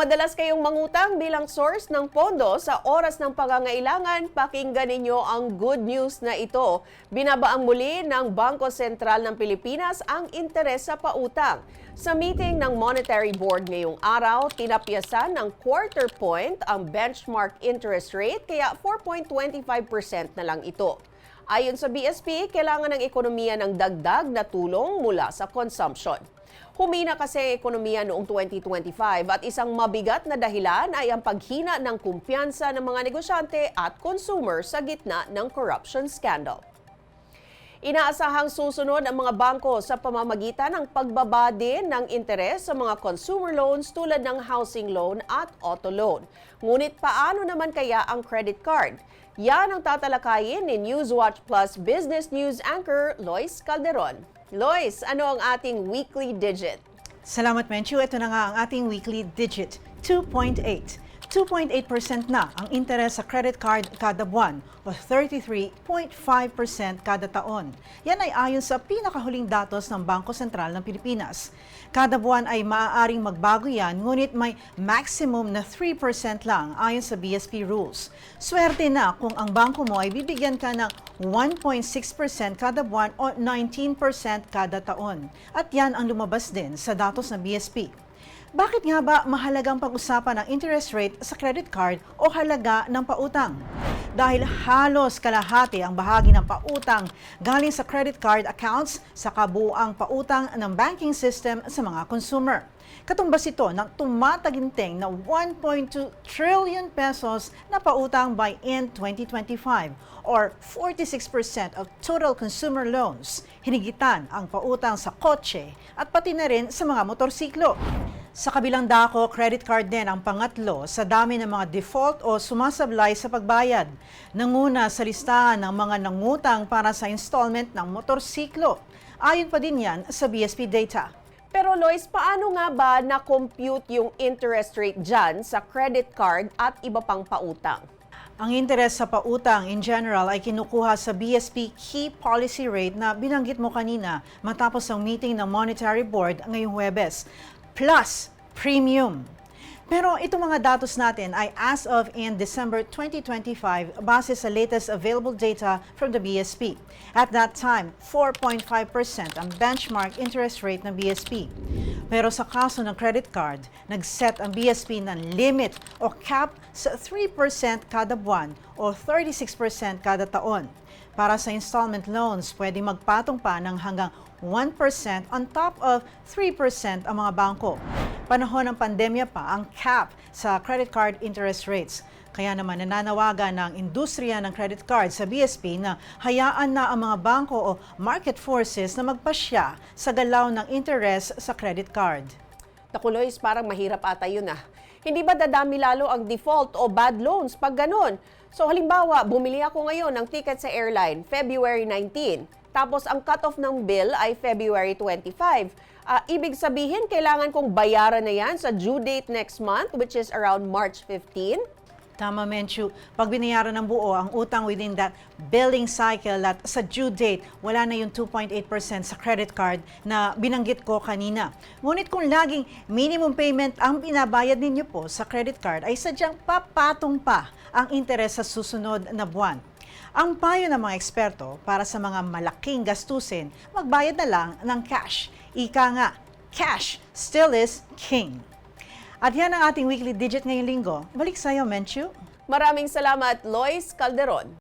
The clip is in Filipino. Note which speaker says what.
Speaker 1: madalas kayong mangutang bilang source ng pondo sa oras ng pangangailangan, pakinggan ninyo ang good news na ito. Binabaang muli ng Bangko Sentral ng Pilipinas ang interes sa pautang. Sa meeting ng Monetary Board ngayong araw, tinapyasan ng quarter point ang benchmark interest rate kaya 4.25% na lang ito. Ayon sa BSP, kailangan ng ekonomiya ng dagdag na tulong mula sa consumption. Humina kasi ang ekonomiya noong 2025 at isang mabigat na dahilan ay ang paghina ng kumpiyansa ng mga negosyante at consumer sa gitna ng corruption scandal. Inaasahang susunod ang mga bangko sa pamamagitan ng pagbaba din ng interes sa mga consumer loans tulad ng housing loan at auto loan. Ngunit paano naman kaya ang credit card? Yan ang tatalakayin ni Newswatch Plus Business News anchor Lois Calderon. Lois, ano ang ating weekly digit?
Speaker 2: Salamat, Menchu. Ito na nga ang ating weekly digit, 2.8. 2.8% na ang interes sa credit card kada buwan o 33.5% kada taon. Yan ay ayon sa pinakahuling datos ng Bangko Sentral ng Pilipinas. Kada buwan ay maaaring magbago yan, ngunit may maximum na 3% lang ayon sa BSP rules. Swerte na kung ang bangko mo ay bibigyan ka ng 1.6% kada buwan o 19% kada taon. At yan ang lumabas din sa datos ng BSP. Bakit nga ba mahalagang pag-usapan ang interest rate sa credit card o halaga ng pautang? Dahil halos kalahati ang bahagi ng pautang galing sa credit card accounts sa kabuuang pautang ng banking system sa mga consumer. Katumbas ito ng tumataginting na 1.2 trillion pesos na pautang by end 2025 or 46% of total consumer loans. Hinigitan ang pautang sa kotse at pati na rin sa mga motorsiklo. Sa kabilang dako, credit card din ang pangatlo sa dami ng mga default o sumasablay sa pagbayad. Nanguna sa listahan ng mga nangutang para sa installment ng motorsiklo. Ayon pa din yan sa BSP data.
Speaker 1: Pero Lois, paano nga ba na-compute yung interest rate dyan sa credit card at iba pang pautang?
Speaker 2: Ang interes sa pautang in general ay kinukuha sa BSP Key Policy Rate na binanggit mo kanina matapos ang meeting ng Monetary Board ngayong Huwebes, plus premium. Pero itong mga datos natin ay as of in December 2025 base sa latest available data from the BSP. At that time, 4.5% ang benchmark interest rate ng BSP. Pero sa kaso ng credit card, nag-set ang BSP ng limit o cap sa 3% kada buwan o 36% kada taon. Para sa installment loans, pwede magpatong pa ng hanggang 1% on top of 3% ang mga bangko. Panahon ng pandemya pa ang cap sa credit card interest rates. Kaya naman nananawagan ng industriya ng credit card sa BSP na hayaan na ang mga bangko o market forces na magpasya sa galaw ng interest sa credit card.
Speaker 1: Naku Lois, parang mahirap ata yun ah. Hindi ba dadami lalo ang default o bad loans pag ganun? So halimbawa, bumili ako ngayon ng ticket sa airline, February 19. Tapos ang cut-off ng bill ay February 25. Ibig sabihin, kailangan kong bayaran na yan sa due date next month, which is around March 15?
Speaker 2: Tama, Menchu. Pag binayaran ng buo ang utang within that billing cycle at sa due date, wala na yung 2.8% sa credit card na binanggit ko kanina. Ngunit kung laging minimum payment ang binabayad ninyo po sa credit card, ay sadyang papatong pa ang interes sa susunod na buwan. Ang payo ng mga eksperto para sa mga malaking gastusin, magbayad na lang ng cash. Ika nga, cash still is king. At yan ang ating weekly digit ngayong linggo. Balik sa iyo, Menchu.
Speaker 1: Maraming salamat, Lois Calderon.